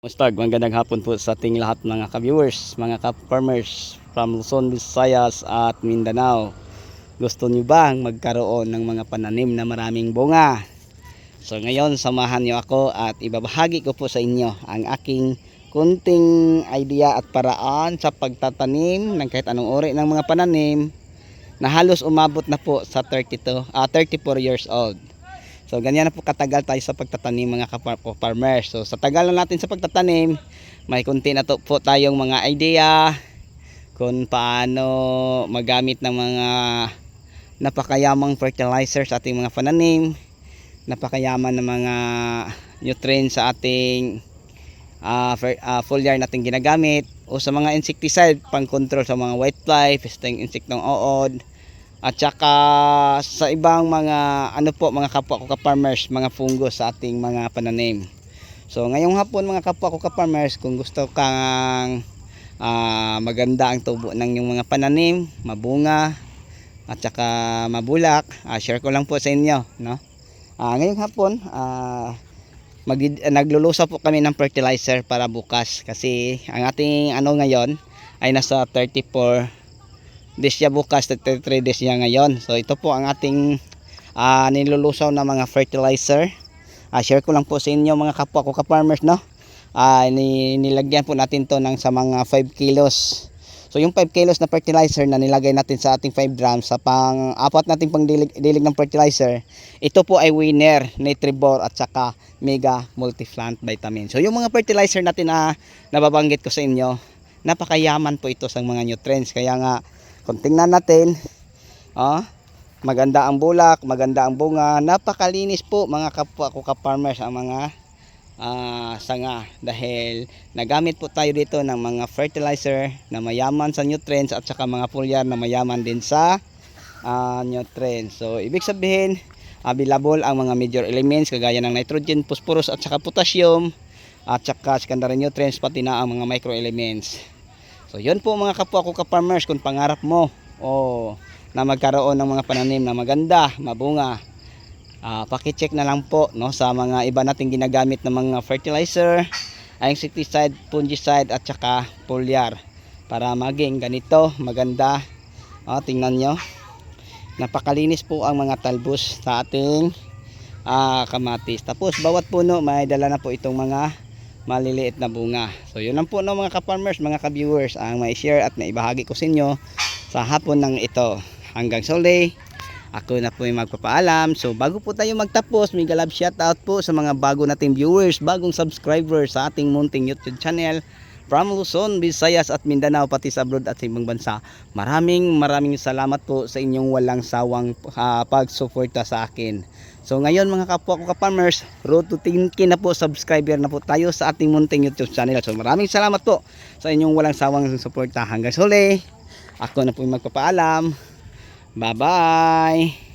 Mustag, magandang hapon po sa ating lahat mga ka-viewers, mga ka-farmers from Luzon, Visayas at Mindanao. Gusto niyo bang magkaroon ng mga pananim na maraming bunga? So ngayon samahan niyo ako at ibabahagi ko po sa inyo ang aking kunting idea at paraan sa pagtatanim ng kahit anong uri ng mga pananim na halos umabot na po sa 34 years old. So ganyan na po katagal tayo sa pagtatanim mga ka-farmers. So sa tagal na natin sa pagtatanim, may kunti na po tayong mga idea kung paano magamit ng mga napakayamang fertilizer sa ating mga pananim, napakayaman ng mga nutrients sa ating foliar natin ginagamit, o sa mga insecticide pang control sa mga whitefly, pesteng insektong uod, at saka sa ibang mga mga kapwa ko ka-farmers, mga fungus sa ating mga pananim. So ngayong hapon mga kapwa ko ka-farmers, kung gusto kang maganda ang tubo ng yung mga pananim, mabunga at saka mabulak, share ko lang po sa inyo, no? Ngayong hapon naglulusaw po kami ng fertilizer para bukas, kasi ang ating ngayon ay nasa 34 days siya, bukas 33 days siya ngayon. So ito po ang ating nilulusaw na mga fertilizer. Share ko lang po sa inyo mga kapwa ko ka-farmers, no? Nilagyan po natin to ng sa mga 5 kilos. So yung 5 kilos na fertilizer na nilagay natin sa ating 5 drums sa pang-apat nating pangdilig ng fertilizer, ito po ay Winner, Nutribor at saka Mega Multiplant Vitamin. So yung mga fertilizer natin na nababanggit ko sa inyo, napakayaman po ito sa mga nutrients. Kaya nga kung tingnan natin, maganda ang bulak, maganda ang bunga, napakalinis po mga kapwa ko ka-farmers ang mga sanga, dahil nagamit po tayo dito ng mga fertilizer na mayaman sa nutrients at saka mga foliar na mayaman din sa nutrients. So ibig sabihin, available ang mga major elements kagaya ng nitrogen, phosphorus at saka potassium, at saka secondary nutrients, pati na ang mga microelements. So yun po mga kapwa ko ka-farmers, kung pangarap mo na magkaroon ng mga pananim na maganda, mabunga, paki-check na lang po, no, sa mga iba nating ginagamit na mga fertilizer, insecticide, fungicide at saka foliar, para maging ganito maganda. Tingnan nyo, napakalinis po ang mga talbos sa ating kamatis. Tapos bawat puno may dala na po itong mga maliliit na bunga. So yun lang po, no, mga ka-farmers, mga ka-viewers, ang may share at naibahagi ko sa inyo sa hapon ng ito. Hanggang sa uli, ako na po yung magpapaalam. So bago po tayo magtapos, mega love shoutout po sa mga bago nating viewers, bagong subscribers sa ating munting YouTube channel from Luzon, Visayas at Mindanao, pati sa abroad at sa ibang bansa. Maraming salamat po sa inyong walang sawang pagsuporta sa akin. So ngayon mga kapwa ko ka-farmers, road to 10K na po subscriber na po tayo sa ating munting YouTube channel. So maraming salamat po sa inyong walang sawang suporta. Hanggang sa huli, ako na po yung magpapaalam. Bye bye.